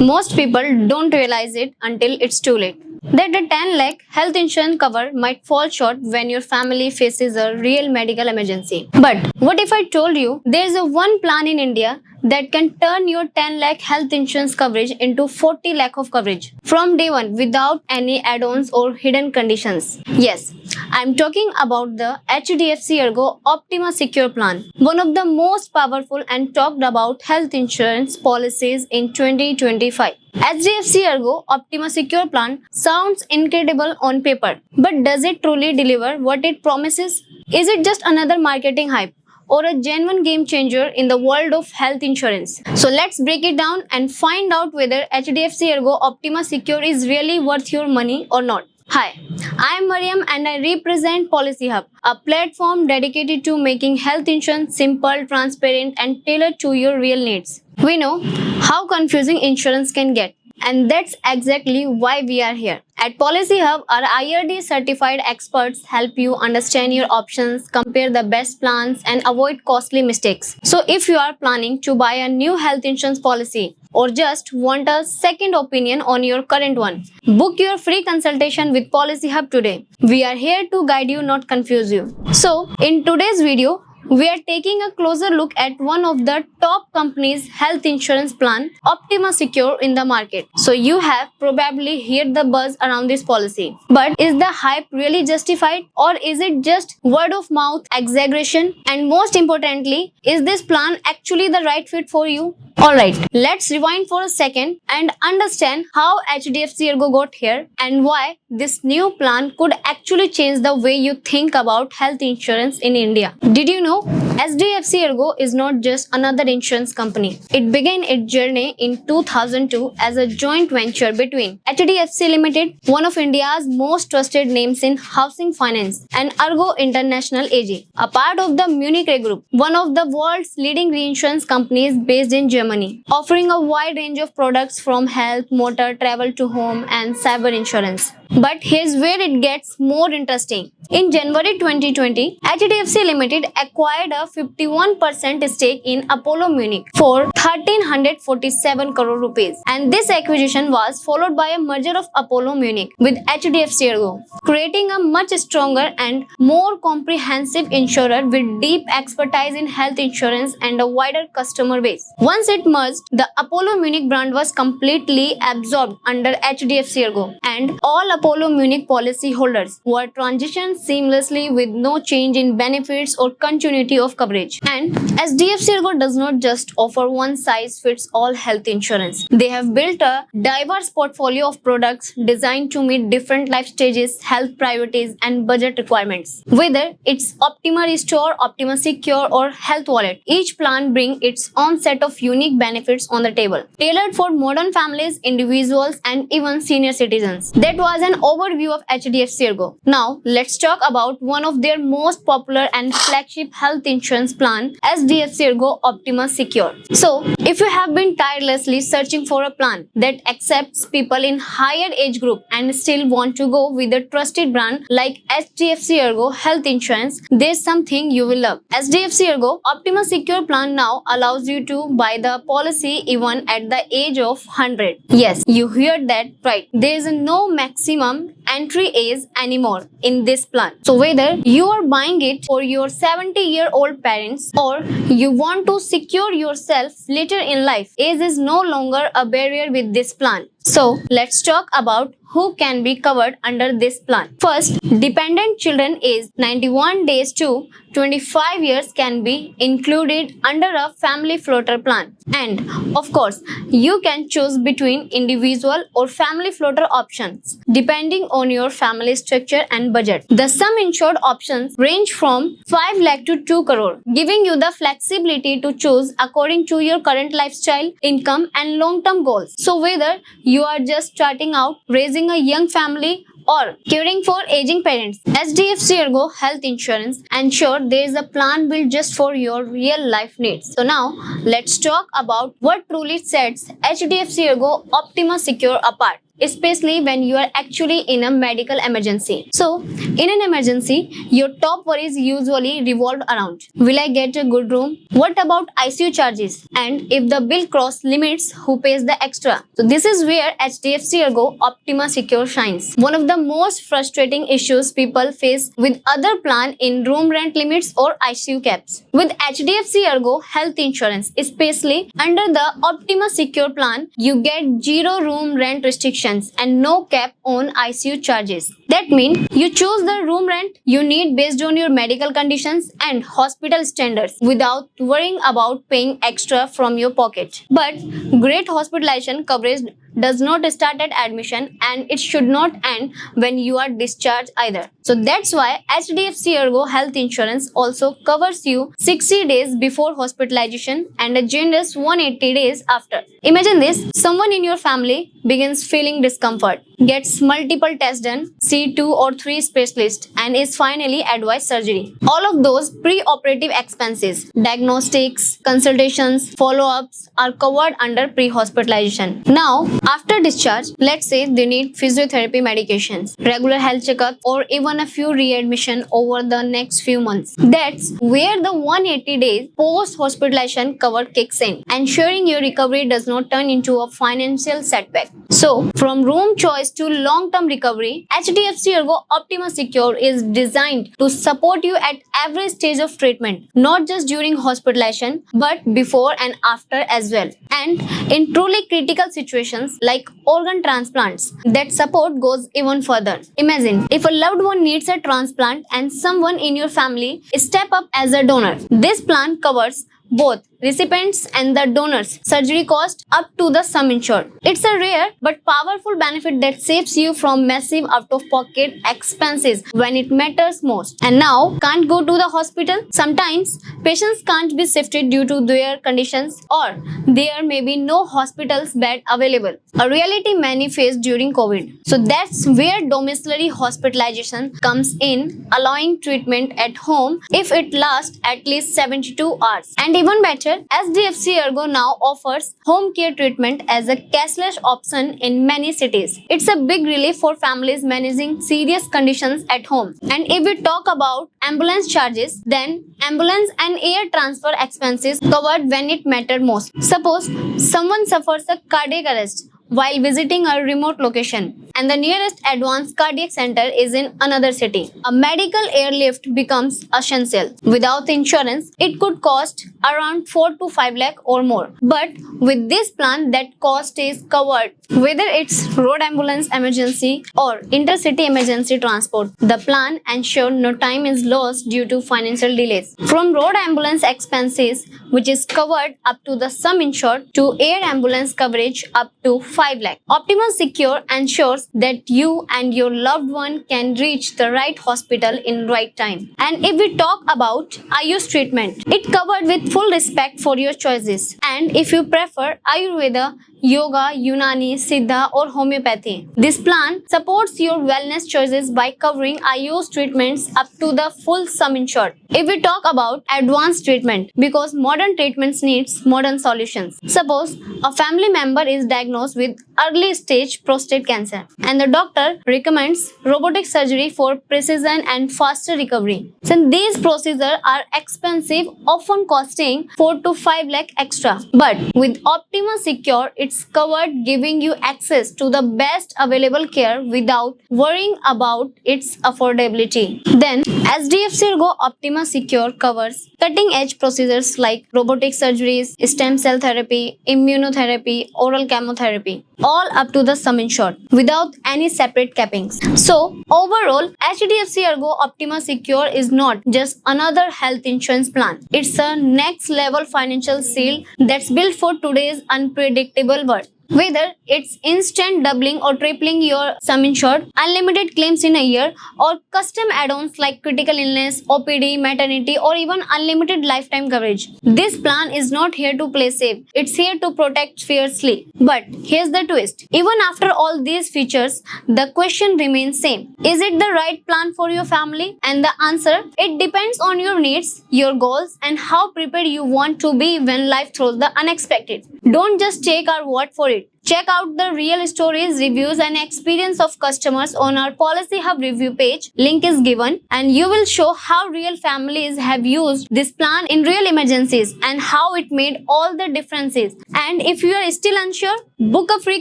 Most people don't realize it until it's too late. That the 10 lakh health insurance cover might fall short when your family faces a real medical emergency. But what if I told you there's a one plan in India that can turn your 10 lakh health insurance coverage into 40 lakh of coverage from day one without any add-ons or hidden conditions? Yes, I'm talking about the HDFC Ergo Optima Secure Plan, one of the most powerful and talked about health insurance policies in 2025. HDFC Ergo Optima Secure Plan sounds incredible on paper, but does it truly deliver what it promises? Is it just another marketing hype or a genuine game changer in the world of health insurance? So let's break it down and find out whether HDFC Ergo Optima Secure is really worth your money or not. Hi, I am Mariam and I represent Policy Hub, a platform dedicated to making health insurance simple, transparent and tailored to your real needs. We know how confusing insurance can get, and that's exactly why we are here. At Policy Hub, our IRD certified experts help you understand your options, compare the best plans and avoid costly mistakes. So if you are planning to buy a new health insurance policy or just want a second opinion on your current one, book your free consultation with Policy Hub today. We are here to guide you, not confuse you. So in today's video, we are taking a closer look at one of the top companies' health insurance plan, Optima Secure, in the market. So you have probably heard the buzz around this policy. But is the hype really justified, or is it just word of mouth exaggeration? And most importantly, is this plan actually the right fit for you? Alright, let's rewind for a second and understand how HDFC Ergo got here and why this new plan could actually change the way you think about health insurance in India. Did you know HDFC Ergo is not just another insurance company? It began its journey in 2002 as a joint venture between HDFC Ltd, one of India's most trusted names in housing finance, and ERGO International AG, a part of the Munich Re Group, one of the world's leading reinsurance companies based in Germany, offering a wide range of products from health, motor, travel to home and cyber insurance. But here's where it gets more interesting. In January 2020, HDFC Ltd acquired a 51% stake in Apollo Munich for 1347 crore rupees. And this acquisition was followed by a merger of Apollo Munich with HDFC Ergo, creating a much stronger and more comprehensive insurer with deep expertise in health insurance and a wider customer base. Once it merged, the Apollo Munich brand was completely absorbed under HDFC Ergo, and all Apollo Munich policy holders were transitioned seamlessly with no change in benefits or continuity of coverage. And HDFC Ergo does not just offer one-size-fits-all health insurance. They have built a diverse portfolio of products designed to meet different life stages, health priorities, and budget requirements. Whether it's Optima Restore, Optima Secure, or Health Wallet, each plan brings its own set of unique benefits on the table, tailored for modern families, individuals, and even senior citizens. That was an overview of HDFC Ergo. Now, let's talk about one of their most popular and flagship health insurance plan, HDFC Ergo Optima Secure. So, if you have been tirelessly searching for a plan that accepts people in higher age group and still want to go with a trusted brand like HDFC Ergo Health Insurance, there's something you will love. HDFC Ergo Optima Secure plan now allows you to buy the policy even at the age of 100. Yes, you heard that right. There is no maximum entry age anymore in this plan. So whether you are buying it for your 70-year-old parents or you want to secure yourself later in life, age is no longer a barrier with this plan. So let's talk about who can be covered under this plan. First, dependent children aged 91 days to 25 years can be included under a family floater plan. And of course, you can choose between individual or family floater options depending on your family structure and budget. The sum insured options range from 5 lakh to 2 crore, giving you the flexibility to choose according to your current lifestyle, income and long-term goals. So whether you are just starting out, raising a young family, or caring for aging parents, HDFC Ergo Health Insurance ensure there is a plan built just for your real life needs. So now let's talk about what truly sets HDFC Ergo Optima Secure apart. especially when you are actually in a medical emergency. So, in an emergency, your top worries usually revolve around: will I get a good room? What about ICU charges? And if the bill cross limits, who pays the extra? So, this is where HDFC Ergo Optima Secure shines. One of the most frustrating issues people face with other plan in room rent limits or ICU caps. With HDFC Ergo Health Insurance, especially under the Optima Secure plan, you get zero room rent restrictions and no cap on ICU charges. That means you choose the room rent you need based on your medical conditions and hospital standards without worrying about paying extra from your pocket. But great hospitalization coverage does not start at admission, and it should not end when you are discharged either. So that's why HDFC Ergo Health Insurance also covers you 60 days before hospitalization and a generous 180 days after. Imagine this: someone in your family begins feeling discomfort, gets multiple tests done, see 2 or 3 specialists, and is finally advised surgery. All of those pre-operative expenses, diagnostics, consultations, follow-ups are covered under pre-hospitalization. Now, after discharge, let's say they need physiotherapy medications, regular health checkup, or even a few readmission over the next few months. That's where the 180 days post-hospitalization cover kicks in, ensuring your recovery does not turn into a financial setback. So, from room choice to long-term recovery, HDFC Ergo Optima Secure is designed to support you at every stage of treatment, not just during hospitalization, but before and after as well. And in truly critical situations like organ transplants, that support goes even further. Imagine if a loved one needs a transplant and someone in your family step up as a donor. This plan covers both recipients and the donors surgery cost up to the sum insured. It's a rare but powerful benefit that saves you from massive out-of-pocket expenses when it matters most. And now, can't go to the hospital? Sometimes patients can't be shifted due to their conditions, or there may be no hospital's bed available, a reality many faced during COVID. So that's where domiciliary hospitalization comes in, allowing treatment at home if it lasts at least 72 hours. And even better, HDFC Ergo now offers home care treatment as a cashless option in many cities. It's a big relief for families managing serious conditions at home. And if we talk about ambulance charges, then ambulance and air transfer expenses covered when it mattered most. Suppose someone suffers a cardiac arrest while visiting a remote location and the nearest advanced cardiac center is in another city. A medical airlift becomes essential. Without insurance, it could cost around 4 to 5 lakh or more. But with this plan, that cost is covered. Whether it's road ambulance emergency or intercity emergency transport, the plan ensures no time is lost due to financial delays. From road ambulance expenses, which is covered up to the sum insured, to air ambulance coverage up to 5 lakh. Optima Secure ensures that you and your loved one can reach the right hospital in right time. And if we talk about Ayush treatment, it covered with full respect for your choices. And if you prefer Ayurveda, yoga, Unani, Siddha or homeopathy, this plan supports your wellness choices by covering Ayush treatments up to the full sum insured. If we talk about advanced treatment, because modern treatments needs modern solutions. Suppose a family member is diagnosed with early stage prostate cancer and the doctor recommends robotic surgery for precision and faster recovery. So these procedures are expensive, often costing 4 to 5 lakh extra. But with Optima Secure, it's covered, giving you access to the best available care without worrying about its affordability. Then HDFC Ergo Optima Secure covers cutting-edge procedures like robotic surgeries, stem cell therapy, immunotherapy, oral chemotherapy, all up to the sum insured without any separate cappings. So overall, HDFC Ergo Optima Secure is not just another health insurance plan. It's a next level financial shield that's built for today's unpredictable world. Whether it's instant doubling or tripling your sum insured, unlimited claims in a year, or custom add-ons like critical illness, OPD, maternity, or even unlimited lifetime coverage, this plan is not here to play safe. It's here to protect fiercely. But here's the twist. Even after all these features, the question remains same. Is it the right plan for your family? And the answer, it depends on your needs, your goals, and how prepared you want to be when life throws the unexpected. Don't just take our word for it. Check out the real stories, reviews and experience of customers on our Policy Hub review page. Link is given, and you will show how real families have used this plan in real emergencies and how it made all the differences. And if you are still unsure, book a free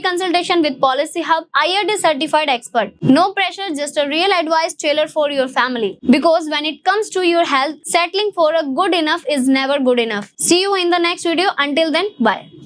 consultation with Policy Hub IRD certified expert. No pressure, just a real advice tailored for your family. Because when it comes to your health, settling for a good enough is never good enough. See you in the next video. Until then, bye.